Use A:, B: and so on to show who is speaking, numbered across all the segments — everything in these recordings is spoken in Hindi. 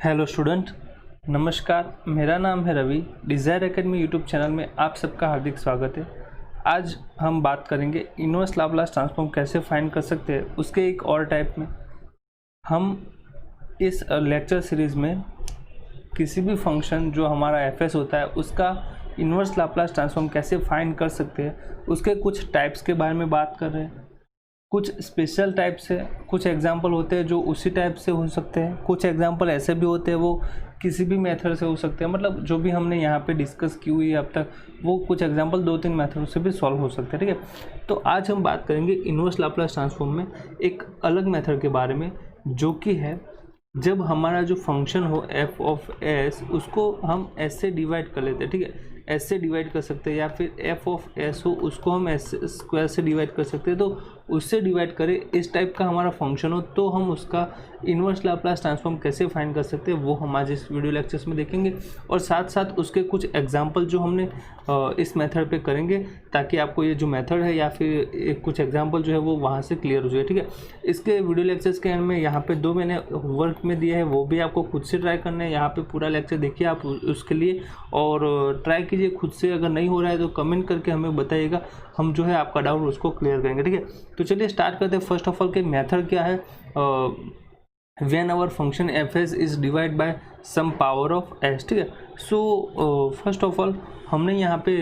A: हेलो स्टूडेंट, नमस्कार। मेरा नाम है Ravi. Desire academy YouTube channel में आप सबका हार्दिक स्वागत है। आज हम बात करेंगे इनवर्स लाप्लास ट्रांसफॉर्म कैसे फाइंड कर सकते हैं, उसके एक और टाइप में। हम इस लेक्चर सीरीज़ में किसी भी फंक्शन जो हमारा एफ होता है उसका इनवर्स लाप्लास ट्रांसफॉर्म कैसे फाइंड कर सकते हैं, उसके कुछ टाइप्स के बारे में बात कर रहे हैं। कुछ स्पेशल टाइप से कुछ एग्जाम्पल होते हैं जो उसी टाइप से हो सकते हैं, कुछ एग्जाम्पल ऐसे भी होते हैं वो किसी भी मेथड से हो सकते हैं। मतलब जो भी हमने यहाँ पे डिस्कस की हुई है अब तक, वो कुछ एग्जाम्पल 2-3 मेथड से भी सॉल्व हो सकते हैं। ठीक है, तो आज हम बात करेंगे इनवर्स लाप्लास ट्रांसफॉर्म में एक अलग मेथड के बारे में, जो कि है जब हमारा जो फंक्शन हो एफ ऑफ एस, उसको हम एस से डिवाइड कर लेते हैं। ठीक है, एस से डिवाइड कर सकते हैं, या फिर एफ ऑफ एस हो उसको हम एस स्क्वायर से डिवाइड कर सकते हैं। तो उससे डिवाइड करें इस टाइप का हमारा फंक्शन हो तो हम उसका इनवर्स लाप्लास ट्रांसफॉर्म कैसे फाइंड कर सकते हैं वो हम आज इस वीडियो लेक्चर्स में देखेंगे, और साथ साथ उसके कुछ एग्जांपल जो हमने इस मेथड पे करेंगे, ताकि आपको ये जो मेथड है या फिर कुछ एग्जांपल जो है वो वहाँ से क्लियर हो जाए। ठीक है, इसके वीडियो लेक्चर्स के एंड में यहाँ पे 2 मैंने वर्क में दिया है, वो भी आपको खुद से ट्राई करना है। यहाँ पे पूरा लेक्चर देखिए आप उसके लिए, और ट्राई कीजिए खुद से। अगर नहीं हो रहा है तो कमेंट करके हमें बताइएगा, हम जो है आपका डाउट उसको क्लियर करेंगे। ठीक है, तो चलिए स्टार्ट करते हैं। फर्स्ट ऑफ ऑल के मेथड क्या है, when our function F S is divide by some power of S. ठीक है, सो फर्स्ट ऑफ ऑल हमने यहाँ पे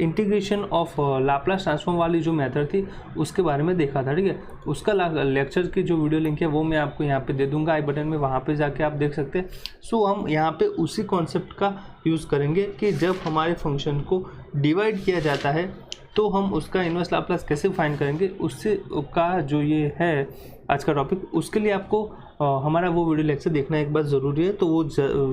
A: इंटीग्रेशन ऑफ लाप्लास ट्रांसफॉर्म वाली जो मेथड थी उसके बारे में देखा था। ठीक है, उसका लेक्चर की जो वीडियो लिंक है वो मैं आपको यहाँ पे दे दूंगा आई बटन में, वहाँ पे जाके आप देख सकते हैं। सो हम यहाँ पे उसी कॉन्सेप्ट का यूज़ करेंगे कि जब हमारे फंक्शन को डिवाइड किया जाता है तो हम उसका इनवर्स लाप्लास कैसे फाइंड करेंगे, उससे का जो ये है आज का टॉपिक, उसके लिए आपको हमारा वो वीडियो लेक्चर देखना एक बार ज़रूरी है। तो वो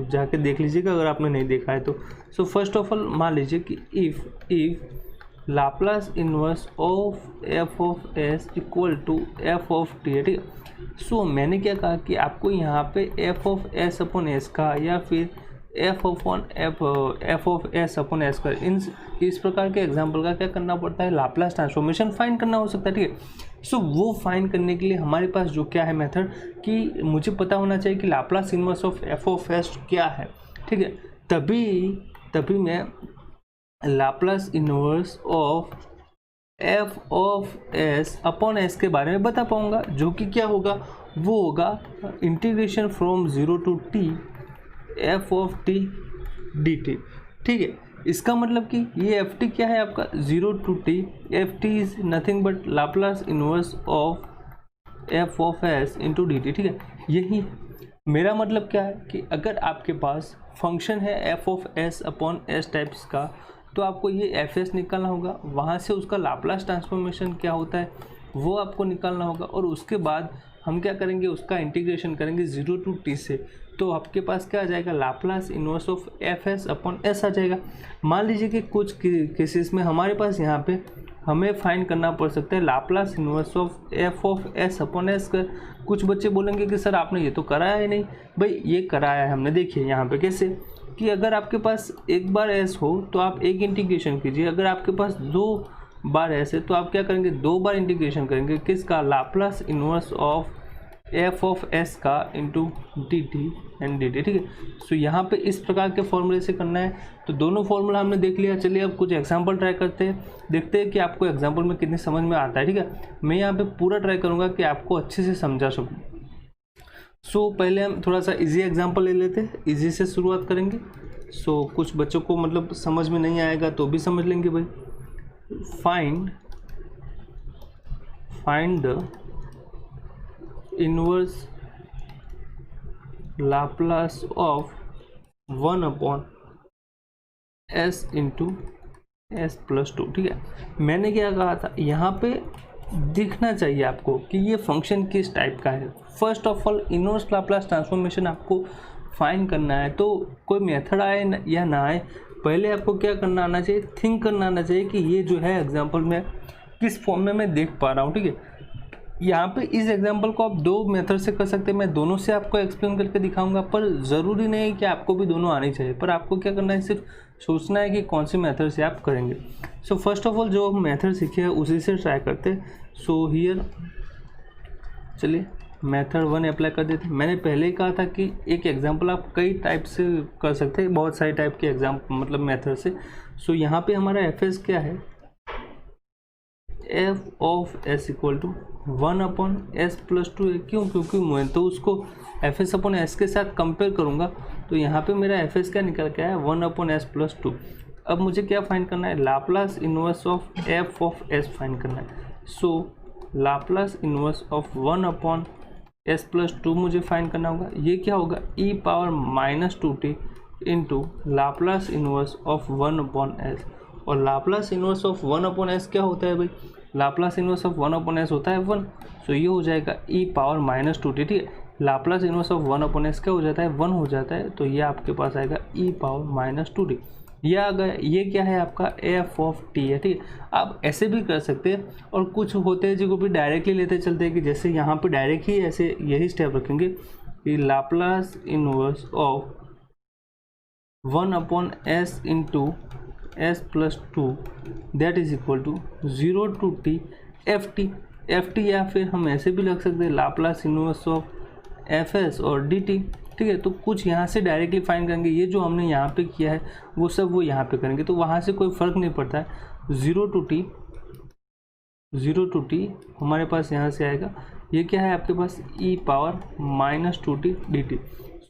A: जाके देख लीजिएगा अगर आपने नहीं देखा है तो। सो फर्स्ट ऑफ ऑल मान लीजिए कि if Laplace inverse of F of S equal to F of T है। ठीक है, सो मैंने क्या कहा कि आपको यहाँ पे F of S upon S का, या फिर F of S upon S का, इस प्रकार के एग्जाम्पल का क्या करना पड़ता है, लाप्लास ट्रांसफॉर्मेशन फाइंड करना हो सकता है। ठीक है, सो वो फाइंड करने के लिए हमारे पास जो क्या है मेथड, कि मुझे पता होना चाहिए कि Laplace inverse of F of S क्या है। ठीक है, तभी मैं Laplace inverse of F of S upon S के बारे में बता पाऊंगा, जो कि क्या होगा, वो होगा integration from 0 to T F of T D T. ठीक है, इसका मतलब कि ये एफ टी क्या है आपका 0 to T, F T is nothing but Laplace inverse of F of S into D T. ठीक है, यही मेरा मतलब क्या है कि अगर आपके पास फंक्शन है F of S upon S types का, तो आपको ये एफ एस निकालना होगा, वहाँ से उसका लाप्लास ट्रांसफॉर्मेशन क्या होता है वो आपको निकालना होगा, और उसके बाद हम क्या करेंगे, उसका इंटीग्रेशन करेंगे 0 टू टी से। तो आपके पास क्या आ जाएगा, Laplace inverse of F S upon S आ जाएगा। मान लीजिए कि कुछ केसेस में हमारे पास यहाँ पे हमें फाइंड करना पड़ सकता है Laplace inverse of F of S upon S का। कुछ बच्चे बोलेंगे कि सर आपने ये तो कराया ही नहीं। भाई ये कराया है हमने। देखिए यहाँ पे कैसे, कि अगर आपके पास एक बार एस हो तो आप एक इंटीग्रेशन कीजिए, अगर आपके पास 2 बार एस है तो आप क्या करेंगे, 2 बार इंटीग्रेशन करेंगे किसका, Laplace inverse of F of S का into D T and D T. ठीक है, सो यहाँ पे इस प्रकार के फॉर्मूले से करना है। तो दोनों फॉर्मूला हमने देख लिया। चलिए अब कुछ एग्जांपल ट्राई करते हैं, देखते हैं कि आपको एग्जांपल में कितनी समझ में आता है। ठीक है, मैं यहाँ पे पूरा ट्राई करूँगा कि आपको अच्छे से समझा सकूँ। सो पहले हम थोड़ा सा इजी एग्जांपल ले लेते हैं, इजी से शुरुआत करेंगे। सो कुछ बच्चों को मतलब समझ में नहीं आएगा तो भी समझ लेंगे। भाई find the inverse Laplace of 1 upon S into S plus 2। ठीक है, मैंने क्या कहा था, यहाँ पे दिखना चाहिए आपको कि ये फंक्शन किस टाइप का है। First of all inverse Laplace transformation आपको फाइंड करना है, तो कोई मेथड आए या ना आए, पहले आपको क्या करना आना चाहिए, थिंक करना आना चाहिए कि ये जो है एग्जाम्पल में किस फॉर्म में मैं देख पा रहा हूँ। ठीक है, यहाँ पे इस एग्जांपल को आप 2 मेथड से कर सकते हैं, मैं दोनों से आपको एक्सप्लेन करके दिखाऊंगा, पर ज़रूरी नहीं है कि आपको भी दोनों आनी चाहिए, पर आपको क्या करना है, सिर्फ सोचना है कि कौन सी मेथड से आप करेंगे। सो फर्स्ट ऑफ ऑल जो हम मेथड सीखे हैं उसी से ट्राई करते हैं। सो हियर चलिए मेथड 1 अप्लाई कर देते हैं। मैंने पहले ही कहा था कि एक एग्जांपल आप कई टाइप से कर सकते हैं, बहुत सारे टाइप के मतलब मेथड से। सो यहाँ पे हमारा एफ एस क्या है, F of S equal to 1/s+2 है। क्यों? क्योंकि मैं तो उसको एफ एस अपॉन एस के साथ कंपेयर करूँगा, तो यहाँ पे मेरा एफ एस क्या निकल के आया, 1/s+2। अब मुझे क्या फाइंड करना है, Laplace inverse of F of S find करना है। सो लाप्लास इन्वर्स ऑफ 1/s+2 मुझे फाइंड करना होगा। ये क्या होगा, e⁻⁻2t into Laplace inverse of 1/s। और लाप्लास इन्वर्स ऑफ 1/s क्या होता है भाई, लाप्लास इन्वर्स ऑफ 1/s होता है 1। सो ये हो जाएगा e⁻⁻2t, ठीक है। लाप्लास इन्वर्स ऑफ 1/s क्या हो जाता है, 1 हो जाता है, तो ये आपके पास आएगा e⁻⁻2t। ये आ गया, ये क्या है आपका एफ ऑफ टी है, ठीक है। आप ऐसे भी कर सकते हैं, और कुछ होते हैं जिनको भी डायरेक्टली लेते चलते हैं कि जैसे यहाँ पे डायरेक्ट ही ऐसे यही स्टेप रखेंगे कि Laplace inverse of 1/s into s+2 that is equal to 0 to t F T, या फिर हम ऐसे भी रख सकते हैं Laplace inverse of F S और डी टी, ठीक है। तो कुछ यहाँ से डायरेक्टली फाइंड करेंगे, ये जो हमने यहाँ पे किया है वो सब वो यहाँ पे करेंगे, तो वहाँ से कोई फ़र्क नहीं पड़ता है। 0 to t हमारे पास यहाँ से आएगा, ये क्या है आपके पास e⁻⁻2t dt।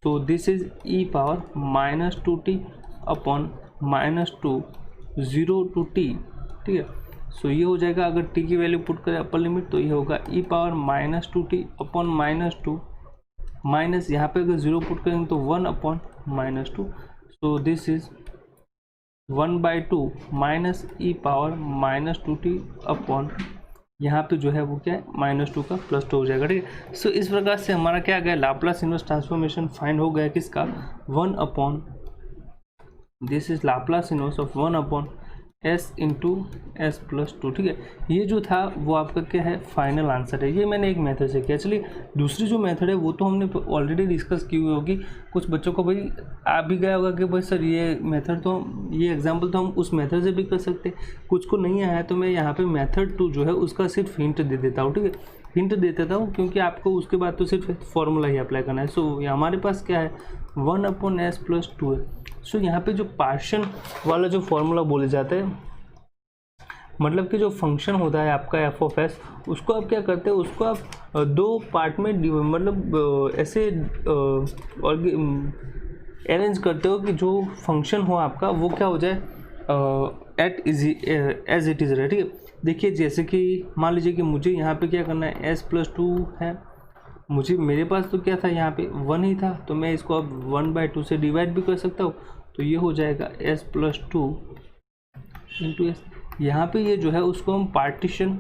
A: तो this is e⁻⁻2t upon -2 0 to t, ठीक है। सो ये हो जाएगा, अगर t की वैल्यू पुट करें अपर लिमिट तो ये होगा e⁻⁻2t अपॉन -2 माइनस यहाँ पे अगर 0 पुट करेंगे तो 1/-2। सो this is 1/2 minus e⁻⁻2t upon यहाँ पे जो है वो क्या है -2 का +2 हो जाएगा, ठीक है। सो इस प्रकार से हमारा क्या गया, लाप्लास इन्वर्स ट्रांसफॉर्मेशन फाइंड हो गया किसका, 1/ this is Laplace inverse of 1/s into s+2, ठीक है। ये जो था वो आपका क्या है, फाइनल आंसर है। ये मैंने एक मेथड से किया। चलिए दूसरी जो मेथड है वो तो हमने ऑलरेडी डिस्कस की हुई होगी। कुछ बच्चों को भाई आ भी गया होगा कि भाई सर ये मेथड तो, ये एग्जांपल तो हम उस मेथड से भी कर सकते हैं। कुछ को नहीं आया तो मैं यहाँ पे मेथड 2 जो है उसका सिर्फ हिंट दे देता हूँ, ठीक है। हिंट दे देता हूँ क्योंकि आपको उसके बाद तो सिर्फ फॉर्मूला ही अप्लाई करना है। सो हमारे पास क्या है, 1/s+2 है। सो यहाँ पे जो पार्शियल वाला जो फॉर्मूला बोले जाते हैं, मतलब कि जो फंक्शन होता है आपका एफ ऑफ एस, उसको आप क्या करते हैं, उसको आप दो पार्ट में मतलब ऐसे अरेंज करते हो कि जो फंक्शन हो आपका वो क्या हो जाए एज इट इज़ रहे, ठीक है। देखिए जैसे कि मान लीजिए कि मुझे यहाँ पे क्या करना है, s+2 है, मेरे पास तो क्या था यहाँ पे 1 ही था, तो मैं इसको अब 1/2 से डिवाइड भी कर सकता हूँ, तो ये हो जाएगा s+2 इंटू एस। यहाँ पे ये जो है उसको हम partition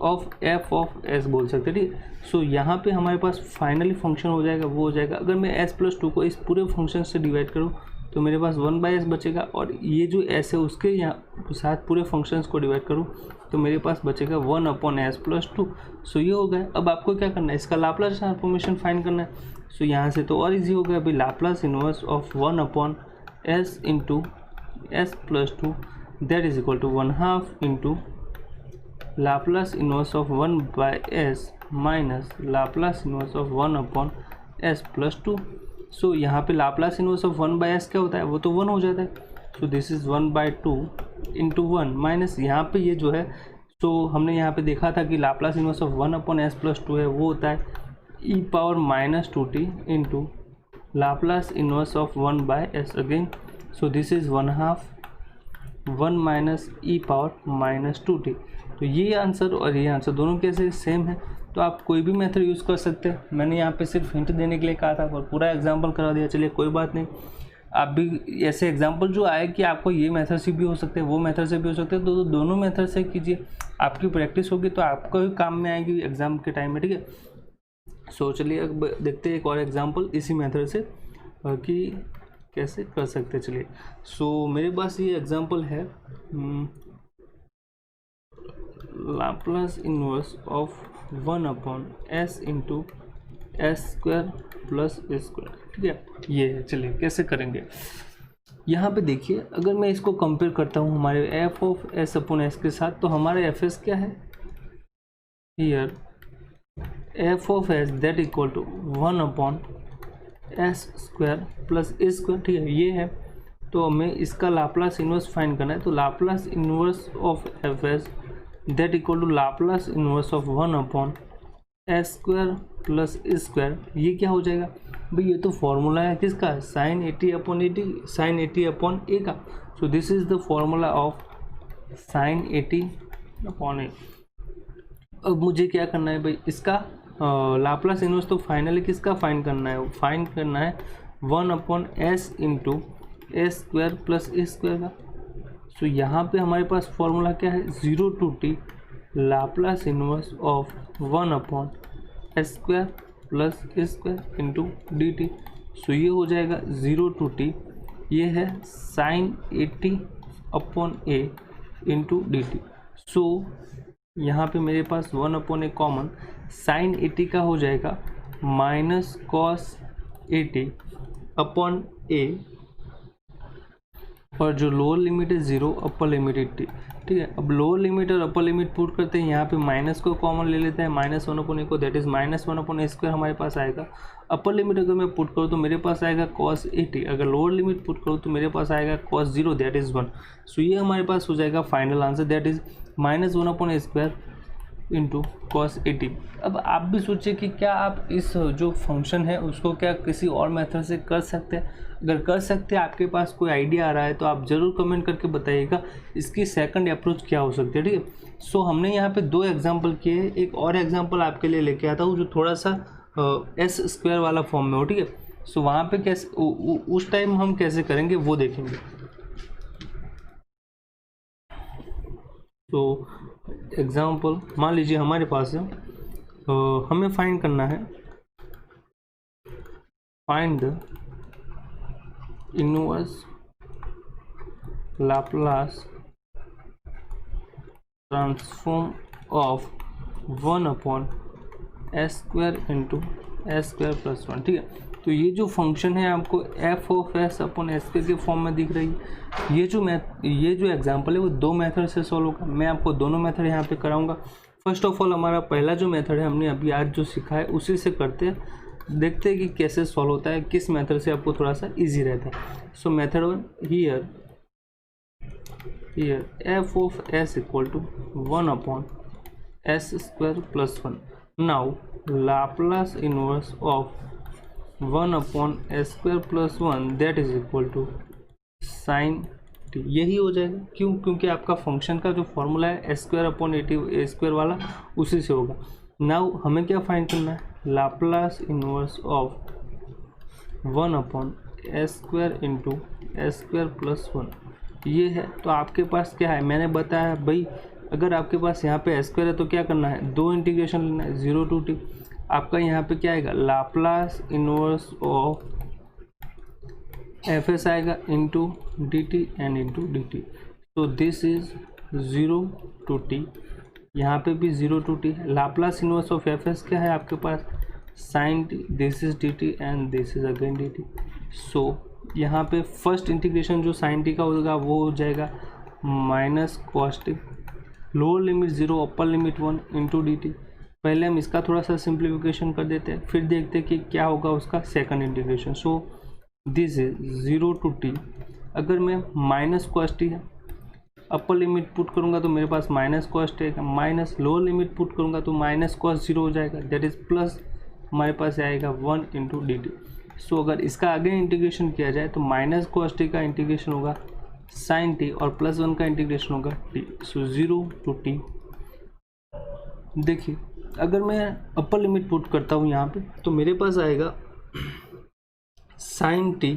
A: of F of S बोल सकते हैं, ठीक है। सो यहाँ पे हमारे पास फाइनली फंक्शन हो जाएगा, वो हो जाएगा, अगर मैं s+2 को इस पूरे फंक्शन से डिवाइड करूँ तो मेरे पास 1/s बचेगा, और ये जो s है उसके यहाँ साथ पूरे फंक्शंस को डिवाइड करूँ तो मेरे पास बचेगा 1/s+2। सो ये हो गया। अब आपको क्या करना है, इसका लाप्लास ट्रांसफॉर्मेशन फाइंड करना है। सो यहाँ से तो और इजी हो गया भाई, Laplace inverse of 1/s into s+2 that is equal to 1/2 into Laplace inverse of 1/s minus Laplace inverse of 1/s+2। So यहाँ पे लाप्लास इन्वर्स ऑफ 1/s क्या होता है, वो तो 1 हो जाता है। सो दिस इज 1/2 इंटू 1 माइनस यहाँ पे ये जो है, तो हमने यहाँ पे देखा था कि लाप्लास इन्वर्स ऑफ 1/s+2 है, वो होता है e⁻⁻2t into Laplace inverse of 1/s again. So this is 1/2 1 minus e⁻⁻2t। तो ये आंसर और ये आंसर दोनों कैसे सेम है, तो आप कोई भी मेथड यूज़ कर सकते हैं। मैंने यहाँ पे सिर्फ हिंट देने के लिए कहा था और पूरा एग्जांपल करा दिया। चलिए कोई बात नहीं, आप भी ऐसे एग्जांपल जो आए कि आपको ये मेथड से भी हो सकते हैं, वो मेथड से भी हो सकते हैं, तो दोनों मेथड से कीजिए। आपकी प्रैक्टिस होगी तो आपको भी काम में आएगी एग्ज़ाम के टाइम में, ठीक है। सो चलिए अब देखते हैं एक और एग्जाम्पल इसी मेथड से कि कैसे कर सकते हैं। चलिए सो मेरे पास ये एग्जांपल है, Laplace inverse of 1/s into s² plus a², ठीक है। ये है, चलिए कैसे करेंगे। यहाँ पे देखिए, अगर मैं इसको कंपेयर करता हूँ हमारे F of S upon S के साथ, तो हमारा एफ एस क्या है, here F of S that equal to 1 upon S square plus A square, ठीक है ये है। तो हमें इसका लाप्लास इन्वर्स फाइंड करना है, तो Laplace inverse of F S that equal to Laplace inverse of 1 upon S square plus A square, ये क्या हो जाएगा भाई, ये तो फॉर्मूला है किसका, sine 80 upon 80, sine 80 upon A का। So this is the formula of sine 80 upon A. अब मुझे क्या करना है भाई, इसका लाप्लास इन्वर्स तो फाइनली किसका फाइंड करना है, फाइंड करना है 1 upon S into A square plus A square का। सो यहाँ पे हमारे पास फॉर्मूला क्या है, 0 to T Laplace inverse of 1 upon S square plus A square into D T. So ये हो जाएगा 0 टू टी, ये है sine 80 upon A into D T. So यहाँ पे मेरे पास 1 अपॉन ए कॉमन, साइन 80 का हो जाएगा माइनस कॉस 80 अपॉन ए, और जो लोअर लिमिट है 0, अपर लिमिट 80, ठीक है। अब लोअर लिमिट और अपर लिमिट पुट करते हैं, यहाँ पे माइनस को कॉमन ले लेते हैं, -1 अपॉन ए को, that is -1 upon A square हमारे पास आएगा। अपर लिमिट अगर मैं पुट करूँ तो मेरे पास आएगा कॉस 80, अगर लोअर लिमिट पुट करूँ तो मेरे पास आएगा कॉस 0 दैट इज़ 1। सो ये हमारे पास हो जाएगा final answer, that is -1 upon A square into cos 80। अब आप भी सोचिए कि क्या आप इस जो फंक्शन है उसको क्या किसी और मेथड से कर सकते हैं, अगर कर सकते हैं, आपके पास कोई आइडिया आ रहा है तो आप ज़रूर कमेंट करके बताइएगा इसकी सेकंड अप्रोच क्या हो सकती है, ठीक है। सो हमने यहाँ पे 2 एग्जांपल किए, एक और एग्जांपल आपके लिए लेके आता हूँ जो थोड़ा सा एस स्क्वायर वाला फॉर्म में हो, ठीक है। सो वहाँ पे कैसे उस टाइम हम कैसे करेंगे वो देखेंगे। तो एग्जांपल मान लीजिए हमारे पास है, हमें फाइंड करना है, find the inverse Laplace transform of 1 upon S square into S square plus 1, ठीक है। तो ये जो फंक्शन है आपको F of S upon S के फॉर्म में दिख रही है। ये जो एग्जांपल है वो 2 मेथड से सॉल्व होगा, मैं आपको दोनों मेथड यहाँ पे कराऊंगा। फर्स्ट ऑफ ऑल हमारा पहला जो मेथड है हमने अभी आज जो सीखा है उसी से करते हैं, देखते हैं कि कैसे सॉल्व होता है, किस मेथड से आपको थोड़ा सा इजी रहता है। So method 1, here F of S equal to 1 upon S square plus 1। Now Laplace inverse of 1 upon S square plus 1 that is equal to sine T, यही हो जाएगा। क्यों? क्योंकि आपका फंक्शन का जो फॉर्मूला है एस स्क्वायर अपॉन 80 ए स्क्वायर वाला उसी से होगा। नाउ हमें क्या फाइंड करना है, Laplace inverse of 1 upon S square into S square plus 1, ये है। तो आपके पास क्या है, मैंने बताया भाई अगर आपके पास यहाँ पे एस स्क्वायर है तो क्या करना है, 2 इंटीग्रेशन लेना है, 0 टू टी। आपका यहाँ पे क्या आएगा, Laplace inverse of F S आएगा into D T and into D T. तो दिस इज 0 टू टी, यहाँ पे भी 0 टू टी है। Laplace inverse of F S क्या है आपके पास, sine T, this is D T and this is again D T. So यहाँ पे फर्स्ट इंटीग्रेशन जो साइन टी का होगा वो हो जाएगा minus cos T, lower limit 0 upper limit 1 into D T. पहले हम इसका थोड़ा सा सिंप्लीफिकेशन कर देते हैं, फिर देखते हैं कि क्या होगा उसका second integration. So this is 0 to T, अगर मैं माइनस कॉस टी है अपर लिमिट पुट करूंगा तो मेरे पास माइनस कॉस टी है, माइनस लोअर लिमिट पुट करूंगा तो माइनस कॉस 0 हो जाएगा, दैट इज प्लस हमारे पास आएगा 1 इंटू डी टी। सो अगर इसका आगे इंटीग्रेशन किया जाए तो माइनस कॉस टी का इंटीग्रेशन होगा साइन टी और प्लस 1 का इंटीग्रेशन होगा टी। So 0 to T. देखिए अगर मैं अपर लिमिट पुट करता हूँ यहाँ पे तो मेरे पास आएगा साइन टी,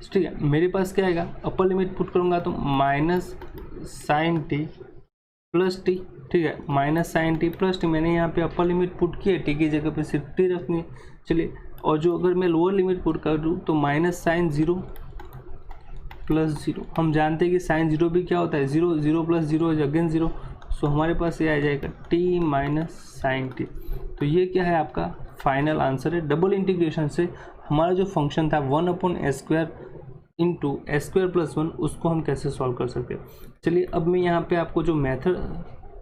A: ठीक है। मेरे पास क्या आएगा, अपर लिमिट पुट करूँगा तो minus sine T plus T, ठीक है, minus sine T plus T. मैंने यहाँ पे अपर लिमिट पुट की है, टी की जगह पे सिर्फ टी रखनी है, चलिए। और जो अगर मैं लोअर लिमिट पुट कर दूँ तो माइनस साइन 0 प्लस 0, हम जानते हैं कि साइन 0 भी क्या होता है, 0, 0 प्लस 0 इज अगेन 0। सो हमारे पास ये आ जाएगा टी माइनस साइन टी। तो ये क्या है आपका फाइनल आंसर है। डबल इंटीग्रेशन से हमारा जो फंक्शन था 1 upon S square into S square plus 1, उसको हम कैसे सॉल्व कर सकते हैं। चलिए अब मैं यहाँ पे आपको जो मेथड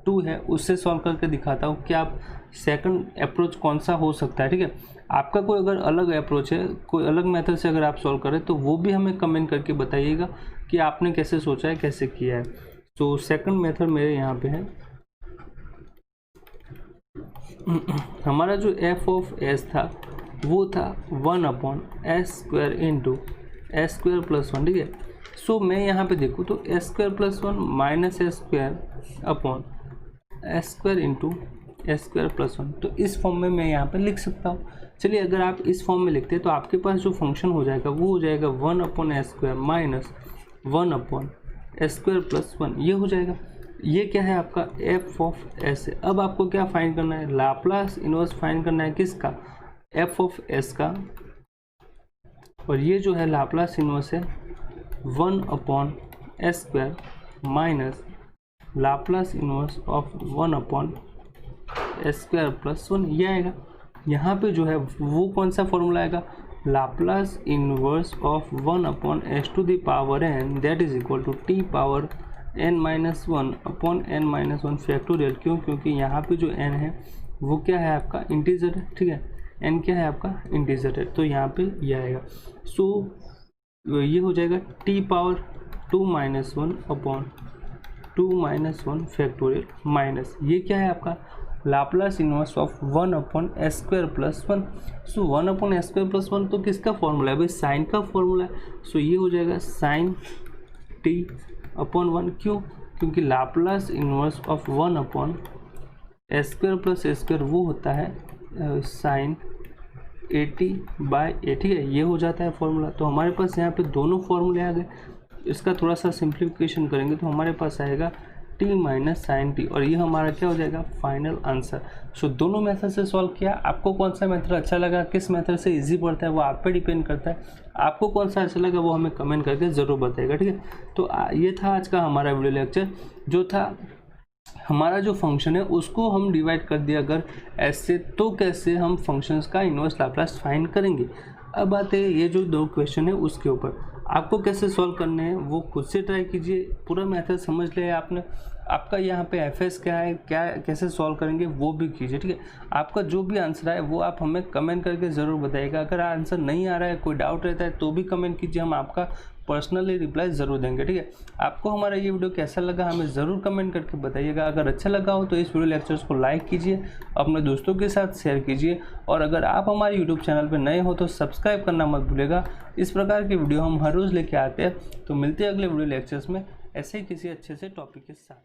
A: 2 है उससे सॉल्व करके दिखाता हूँ कि आप सेकंड अप्रोच कौन सा हो सकता है। ठीक है, आपका कोई अगर अलग अप्रोच है, कोई अलग मेथड से अगर आप सॉल्व करें तो वो भी हमें कमेंट करके बताइएगा कि आपने कैसे सोचा है, कैसे किया है। तो सेकंड मेथड मेरे यहाँ पे है, हमारा जो एफ ऑफ एस था वो था 1/s² इंटू s² + 1। ठीक है, सो मैं यहाँ पे देखूँ तो s² + 1 minus s² into s² + 1, तो इस फॉर्म में मैं यहाँ पे लिख सकता हूँ। चलिए, अगर आप इस फॉर्म में लिखते हैं तो आपके पास जो फंक्शन हो जाएगा वो हो जाएगा 1/s² माइनस 1/s² + 1, ये हो जाएगा। ये क्या है आपका एफ ऑफ एस है। अब आपको क्या फाइंड करना है, लाप्लास इन्वर्स फाइंड करना है किसका, एफ ऑफ एस का, और ये जो है लाप्लास इन्वर्स है 1/s² minus Laplace inverse of 1/s² + 1, ये आएगा। यहाँ पे जो है वो कौन सा फॉर्मूला आएगा, Laplace inverse of 1/n that is equal to t power n-1/n-1 factorial. क्यों, क्योंकि यहाँ पे जो n है वो क्या है आपका इंटीजर है। ठीक है, n क्या है आपका इंटीजर है, तो यहाँ पे ये आएगा। सो ये हो जाएगा t पावर 2-1/2-1 फैक्टोरियल माइनस ये क्या है आपका Laplace inverse of 1/s² + 1। So 1/s² + 1 तो किसका फॉर्मूला है भाई, साइन का फॉर्मूला है। सो ये हो जाएगा साइन t/1। क्यों, क्योंकि Laplace inverse of 1/s² + a² वो होता है साइन 80/a। ठीक है, ये हो जाता है फॉर्मूला। तो हमारे पास यहाँ पे दोनों फॉर्मूले आ गए। इसका थोड़ा सा सिंप्लीफिकेशन करेंगे तो हमारे पास आएगा t माइनस साइन टी, और ये हमारा क्या हो जाएगा फाइनल आंसर। सो दोनों मेथड से सॉल्व किया। आपको कौन सा मेथड अच्छा लगा, किस मेथड से इजी पड़ता है वो आप पे डिपेंड करता है। आपको कौन सा अच्छा लगा वो हमें कमेंट करके ज़रूर बताइएगा। ठीक है, तो ये था आज का हमारा वीडियो लेक्चर, जो था हमारा जो फंक्शन है उसको हम डिवाइड कर दिया अगर ऐसे, तो कैसे हम फंक्शंस का इन्वर्स लाप्लास फाइंड करेंगे। अब आते हैं ये जो 2 क्वेश्चन है उसके ऊपर, आपको कैसे सॉल्व करने हैं वो खुद से ट्राई कीजिए। पूरा मेथड समझ लिया आपने, आपका यहाँ पे एफ एस क्या है, क्या कैसे सॉल्व करेंगे वो भी कीजिए। ठीक है, आपका जो भी आंसर आए वो आप हमें कमेंट करके ज़रूर बताइएगा। अगर आंसर नहीं आ रहा है, कोई डाउट रहता है तो भी कमेंट कीजिए, हम आपका पर्सनली रिप्लाई ज़रूर देंगे। ठीक है, आपको हमारा ये वीडियो कैसा लगा हमें ज़रूर कमेंट करके बताइएगा। अगर अच्छा लगा हो तो इस वीडियो लेक्चर्स को लाइक कीजिए, अपने दोस्तों के साथ शेयर कीजिए, और अगर आप हमारे यूट्यूब चैनल पर नए हो तो सब्सक्राइब करना मत भूलिएगा। इस प्रकार की वीडियो हम हर रोज़ लेके आते हैं। तो मिलते हैं अगले वीडियो लेक्चर्स में ऐसे ही किसी अच्छे से टॉपिक के साथ।